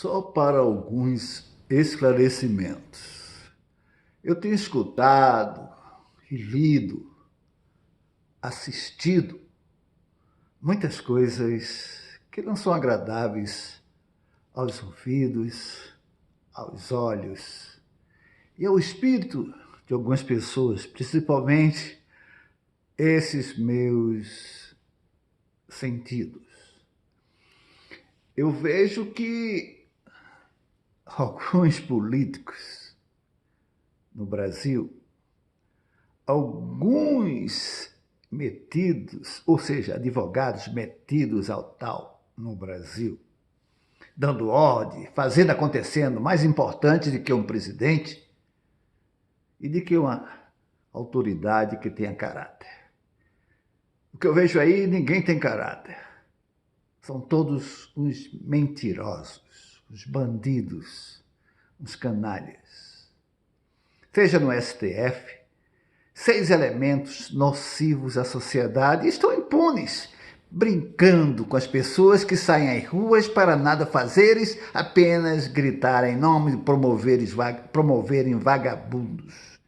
Só para alguns esclarecimentos. Eu tenho escutado e lido, assistido muitas coisas que não são agradáveis aos ouvidos, aos olhos e ao espírito de algumas pessoas, principalmente esses meus sentidos. Eu vejo que alguns políticos no Brasil, alguns metidos, ou seja, advogados metidos ao tal no Brasil, dando ordem, fazendo acontecendo, mais importante do que um presidente e de que uma autoridade que tenha caráter. O que eu vejo aí, ninguém tem caráter. São todos uns mentirosos, os bandidos, os canalhas. Seja no STF, 6 elementos nocivos à sociedade estão impunes, brincando com as pessoas que saem às ruas para nada fazeres, apenas gritar em nome de promoverem vagabundos.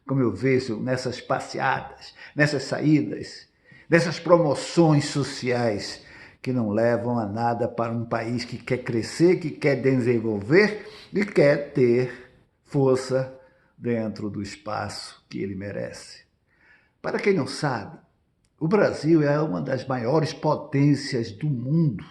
Como eu vejo nessas passeadas, nessas saídas, nessas promoções sociais que não levam a nada para um país que quer crescer, que quer desenvolver e quer ter força dentro do espaço que ele merece. Para quem não sabe, o Brasil é uma das maiores potências do mundo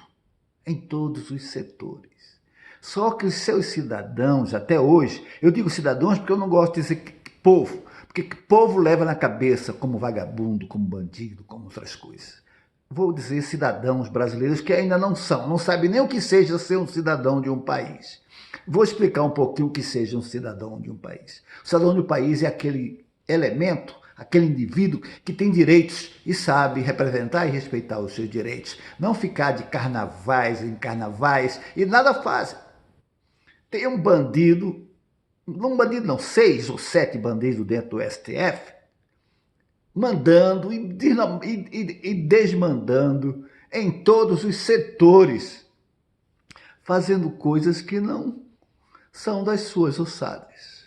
em todos os setores. Só que os seus cidadãos, até hoje, eu digo cidadãos porque eu não gosto de dizer povo, porque povo leva na cabeça como vagabundo, como bandido, como outras coisas. Vou dizer cidadãos brasileiros que ainda não são, não sabem nem o que seja ser um cidadão de um país. Vou explicar um pouquinho o que seja um cidadão de um país. O cidadão de um país é aquele elemento, aquele indivíduo que tem direitos e sabe representar e respeitar os seus direitos. Não ficar de carnavais em carnavais e nada faz. Tem um bandido não, 6 ou 7 bandidos dentro do STF, mandando e desmandando em todos os setores, fazendo coisas que não são das suas ossadas.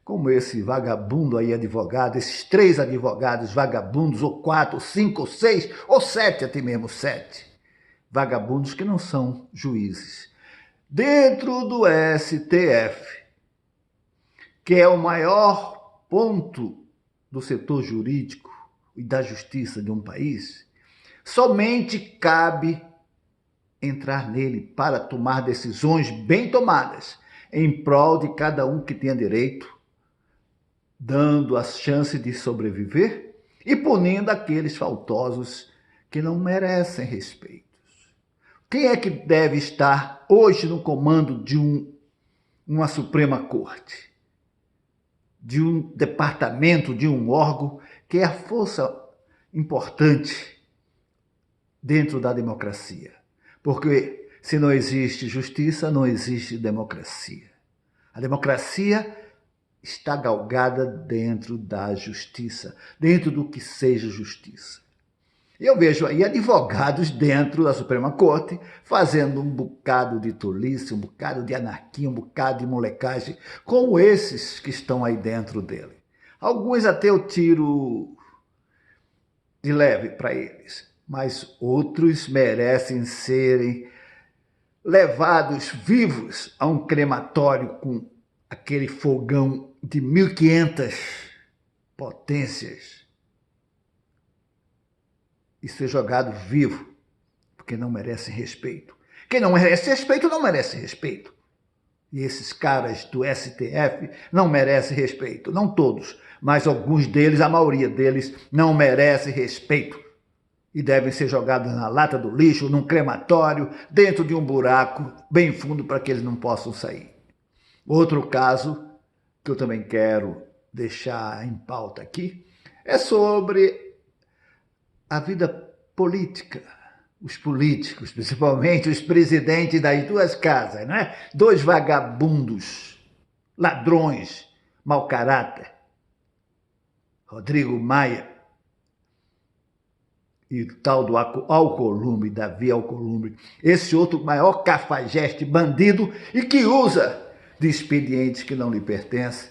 Como esse vagabundo aí, advogado, esses 3 advogados vagabundos, ou 4, ou 5, ou 6, ou 7, até mesmo 7. Vagabundos que não são juízes. Dentro do STF, que é o maior ponto do setor jurídico e da justiça de um país, somente cabe entrar nele para tomar decisões bem tomadas, em prol de cada um que tenha direito, dando a chance de sobreviver e punindo aqueles faltosos que não merecem respeito. Quem é que deve estar hoje no comando de uma Suprema Corte? De um departamento, de um órgão que é a força importante dentro da democracia. Porque se não existe justiça, não existe democracia. A democracia está galgada dentro da justiça, dentro do que seja justiça. Eu vejo aí advogados dentro da Suprema Corte fazendo um bocado de tolice, um bocado de anarquia, um bocado de molecagem, como esses que estão aí dentro dele. Alguns até eu tiro de leve para eles, mas outros merecem serem levados vivos a um crematório com aquele fogão de 1.500 potências e ser jogado vivo, porque não merecem respeito. Quem não merece respeito, não merece respeito. E esses caras do STF não merecem respeito. Não todos, mas alguns deles, a maioria deles, não merecem respeito. E devem ser jogados na lata do lixo, num crematório, dentro de um buraco bem fundo para que eles não possam sair. Outro caso que eu também quero deixar em pauta aqui é sobre a vida política, os políticos, principalmente os presidentes das 2 casas, não é? 2 vagabundos, ladrões, mau caráter. Rodrigo Maia e tal do Alcolumbre, Davi Alcolumbre, esse outro maior cafajeste bandido e que usa de expedientes que não lhe pertencem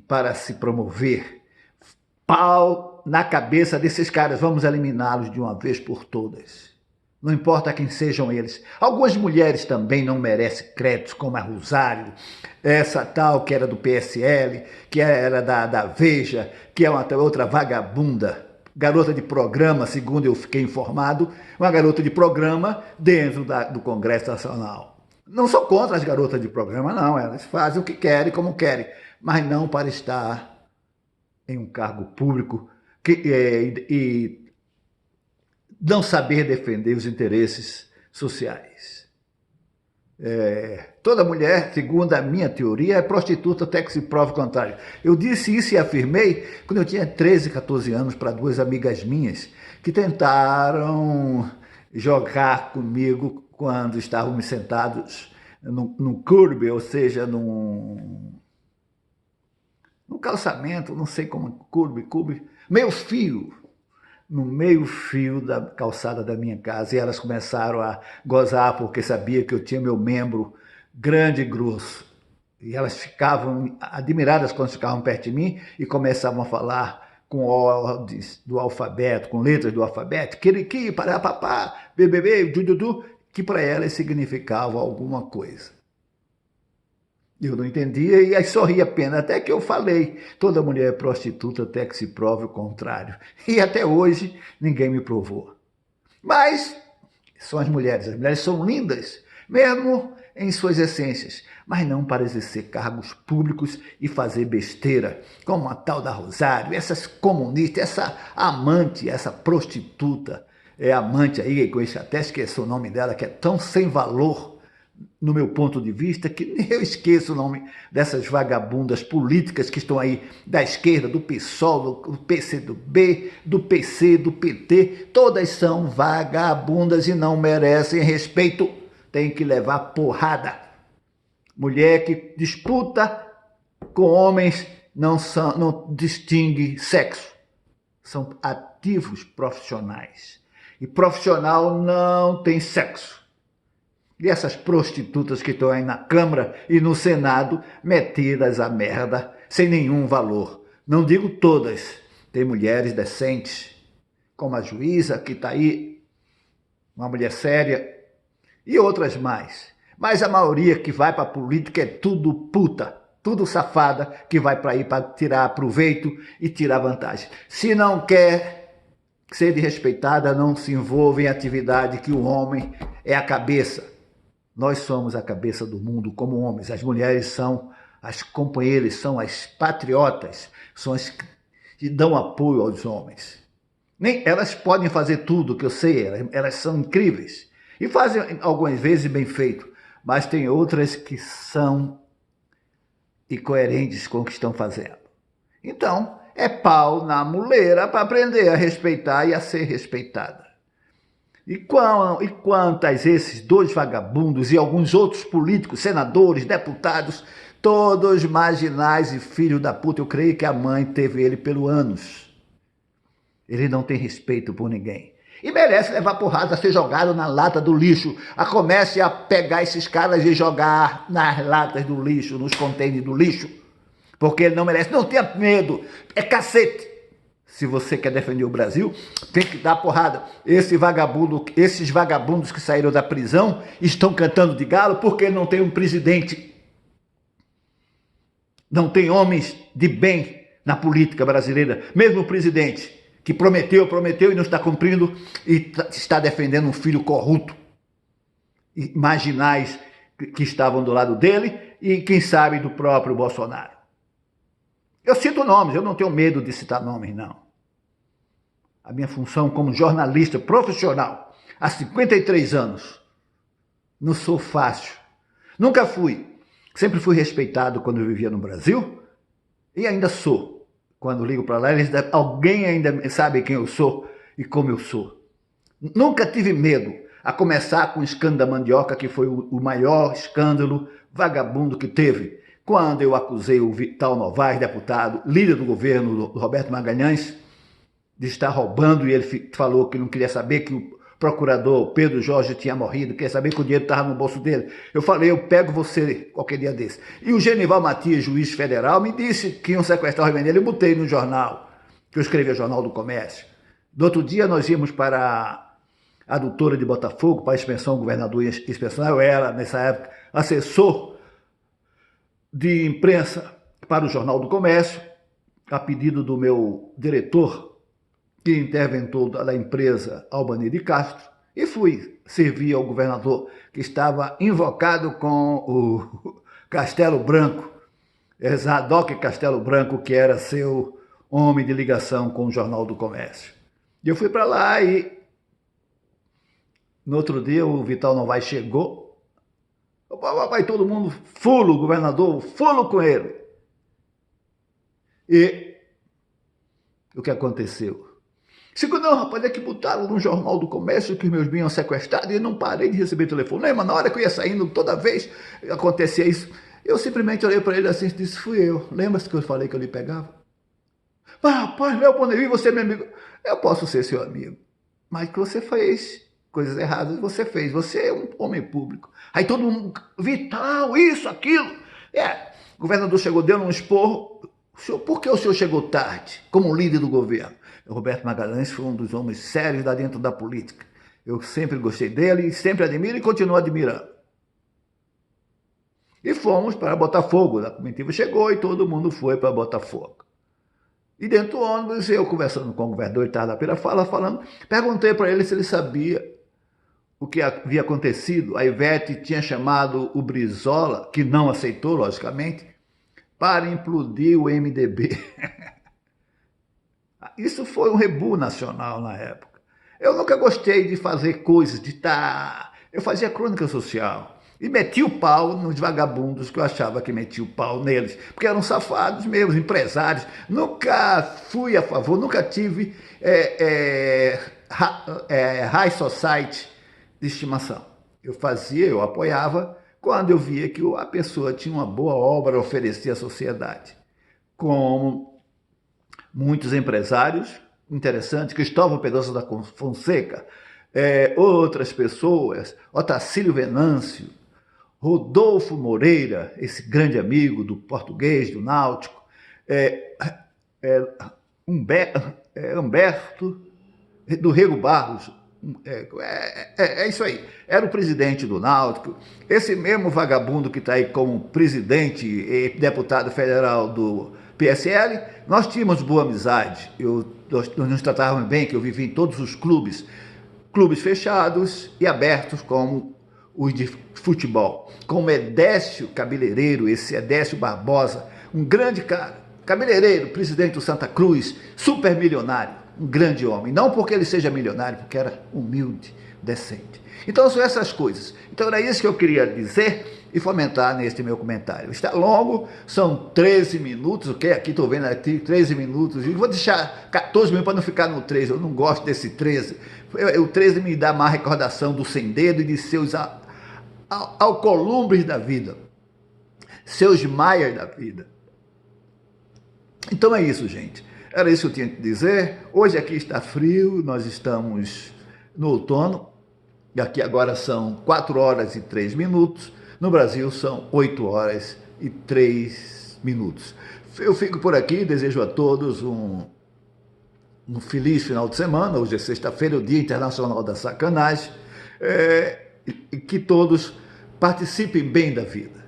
para se promover. Pau na cabeça desses caras, vamos eliminá-los de uma vez por todas. Não importa quem sejam eles. Algumas mulheres também não merecem créditos, como a Rosário, essa tal que era do PSL, que era da Veja, que é uma outra vagabunda, garota de programa, segundo eu fiquei informado, uma garota de programa dentro do Congresso Nacional. Não sou contra as garotas de programa, não, elas fazem o que querem, como querem, mas não para estar em um cargo público e não saber defender os interesses sociais. Toda mulher, segundo a minha teoria, é prostituta até que se prove o contrário. Eu disse isso e afirmei quando eu tinha 13, 14 anos para duas amigas minhas que tentaram jogar comigo quando estávamos sentados num curb, ou seja, num calçamento, não sei como, curb, meio fio, no meio fio da calçada da minha casa, e elas começaram a gozar porque sabia que eu tinha meu membro grande e grosso. E elas ficavam admiradas quando ficavam perto de mim e começavam a falar com ordens do alfabeto, com letras do alfabeto, quiriqui, parapapá, bebê, dududu, que para elas significava alguma coisa. Eu não entendia e aí sorria apenas, até que eu falei, toda mulher é prostituta até que se prove o contrário. E até hoje ninguém me provou. Mas são as mulheres são lindas, mesmo em suas essências, mas não para exercer cargos públicos e fazer besteira, como a tal da Rosário, essas comunistas, essa amante, essa prostituta, amante aí, até esqueci o nome dela, que é tão sem valor, no meu ponto de vista, que eu esqueço o nome dessas vagabundas políticas que estão aí da esquerda, do PSOL, do PCdoB, do PC, do PT, todas são vagabundas e não merecem respeito, tem que levar porrada. Mulher que disputa com homens não distingue sexo, são ativos profissionais, e profissional não tem sexo. E essas prostitutas que estão aí na Câmara e no Senado, metidas a merda, sem nenhum valor. Não digo todas, tem mulheres decentes, como a juíza que está aí, uma mulher séria, e outras mais. Mas a maioria que vai para a política é tudo puta, tudo safada, que vai para aí para tirar proveito e tirar vantagem. Se não quer ser respeitada, não se envolve em atividade que o homem é a cabeça. Nós somos a cabeça do mundo como homens, as mulheres são as companheiras, são as patriotas, são as que dão apoio aos homens. Nem elas podem fazer tudo, que eu sei, elas são incríveis e fazem algumas vezes bem feito, mas tem outras que são incoerentes com o que estão fazendo. Então, é pau na muleira para aprender a respeitar e a ser respeitada. E quantas esses dois vagabundos e alguns outros políticos, senadores, deputados, todos marginais e filhos da puta, eu creio que a mãe teve ele pelo ânus. Ele não tem respeito por ninguém. E merece levar porrada, ser jogado na lata do lixo. Comece a pegar esses caras e jogar nas latas do lixo, nos contêineres do lixo. Porque ele não merece. Não tenha medo. É cacete. Se você quer defender o Brasil, tem que dar porrada. Esses vagabundos que saíram da prisão estão cantando de galo porque não tem um presidente. Não tem homens de bem na política brasileira. Mesmo o presidente, que prometeu e não está cumprindo, e está defendendo um filho corrupto. E marginais que estavam do lado dele e, quem sabe, do próprio Bolsonaro. Eu cito nomes, eu não tenho medo de citar nomes, não. A minha função como jornalista profissional, há 53 anos, não sou fácil. Nunca fui. Sempre fui respeitado quando eu vivia no Brasil e ainda sou. Quando ligo para lá, alguém ainda sabe quem eu sou e como eu sou. Nunca tive medo, a começar com o escândalo da mandioca, que foi o maior escândalo vagabundo que teve. Quando eu acusei o Vital Novaes, deputado, líder do governo do Roberto Magalhães, de estar roubando, e ele falou que não queria saber, que o procurador Pedro Jorge tinha morrido, queria saber que o dinheiro estava no bolso dele. Eu falei, eu pego você qualquer dia desse. E o Genival Matias, juiz federal, me disse que iam sequestrar o Remendelho. Eu botei no jornal, que eu escrevi o Jornal do Comércio. No outro dia nós íamos para a adutora de Botafogo, para a inspeção, o governador ia inspecionar. Eu era, nessa época, assessor de imprensa para o Jornal do Comércio, a pedido do meu diretor, que interventou da empresa Albani de Castro, e fui servir ao governador, que estava invocado com o Castelo Branco, Zadok Castelo Branco, que era seu homem de ligação com o Jornal do Comércio. E eu fui para lá e no outro dia o Vital Novaes chegou. Vai todo mundo, fulo, governador, fulo com ele. E o que aconteceu? Segundo, não, rapaz, é que botaram no Jornal do Comércio que os meus bens iam sequestrados e eu não parei de receber telefonema. Na hora que eu ia saindo, toda vez acontecia isso. Eu simplesmente olhei para ele assim e disse, fui eu. Lembra-se que eu falei que eu lhe pegava? Mas, rapaz, Léo Poneville, você é meu amigo. Eu posso ser seu amigo, mas que você fez coisas erradas, você fez. Você é um homem público. Aí todo mundo, Vital, isso, aquilo. O governador chegou, deu um esporro. Por que o senhor chegou tarde, como líder do governo? O Roberto Magalhães foi um dos homens sérios lá dentro da política. Eu sempre gostei dele, sempre admiro e continuo admirando. E fomos para Botafogo. A comitiva chegou e todo mundo foi para Botafogo. E dentro do ônibus, eu conversando com o governador, ele estava na primeira fala, falando, perguntei para ele se ele sabia o que havia acontecido. A Ivete tinha chamado o Brizola, que não aceitou, logicamente, para implodir o MDB. Isso foi um rebu nacional na época. Eu nunca gostei de fazer coisas, de estar... Eu fazia crônica social e meti o pau nos vagabundos que eu achava que meti o pau neles, porque eram safados mesmo, empresários. Nunca fui a favor, nunca tive high society de estimação. Eu apoiava quando eu via que a pessoa tinha uma boa obra a oferecer à sociedade. Como muitos empresários interessantes, Cristóvão Pedrosa da Fonseca, outras pessoas, Otacílio Venâncio, Rodolfo Moreira, esse grande amigo do Português, do Náutico, Humberto, do Rego Barros, isso aí, era o presidente do Náutico, esse mesmo vagabundo que está aí como presidente e deputado federal do PSL, nós tínhamos boa amizade, nós nos tratávamos bem, que eu vivi em todos os clubes fechados e abertos como os de futebol, como Edécio Cabeleireiro, esse Edécio Barbosa, um grande cara, cabeleireiro, presidente do Santa Cruz, super milionário, um grande homem, não porque ele seja milionário, porque era humilde, decente. Então são essas coisas. Então era isso que eu queria dizer e fomentar neste meu comentário. Está longo, são 13 minutos, ok? Aqui estou vendo aqui 13 minutos, e vou deixar 14 minutos para não ficar no 13, eu não gosto desse 13. O 13 me dá má recordação do Sem Dedo e de seus alcolumbres da vida, seus Maier da vida. Então é isso, gente. Era isso que eu tinha que dizer. Hoje aqui está frio, nós estamos no outono, e aqui agora são 4 horas e 3 minutos, no Brasil são 8 horas e 3 minutos. Eu fico por aqui, desejo a todos um feliz final de semana. Hoje é sexta-feira, o Dia Internacional da Sacanagem, e que todos participem bem da vida.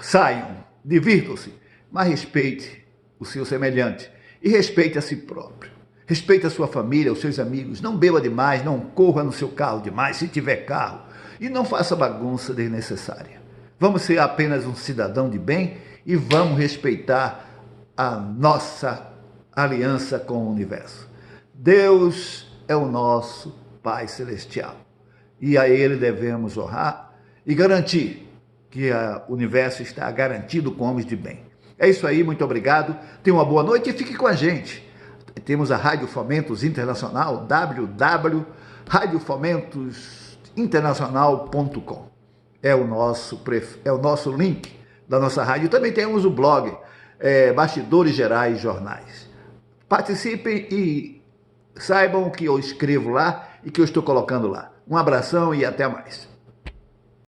Saiam, divirtam-se, mas respeite o seu semelhante e respeite a si próprio. Respeite a sua família, os seus amigos, não beba demais, não corra no seu carro demais, se tiver carro, e não faça bagunça desnecessária. Vamos ser apenas um cidadão de bem e vamos respeitar a nossa aliança com o universo. Deus é o nosso Pai Celestial e a Ele devemos honrar e garantir que o universo está garantido com homens de bem. É isso aí, muito obrigado, tenha uma boa noite e fique com a gente. Temos a Rádio Fomentos Internacional, www.radiofomentosinternacional.com. É o nosso link da nossa rádio. Também temos o blog, Bastidores Gerais Jornais. Participem e saibam que eu escrevo lá e que eu estou colocando lá. Um abração e até mais.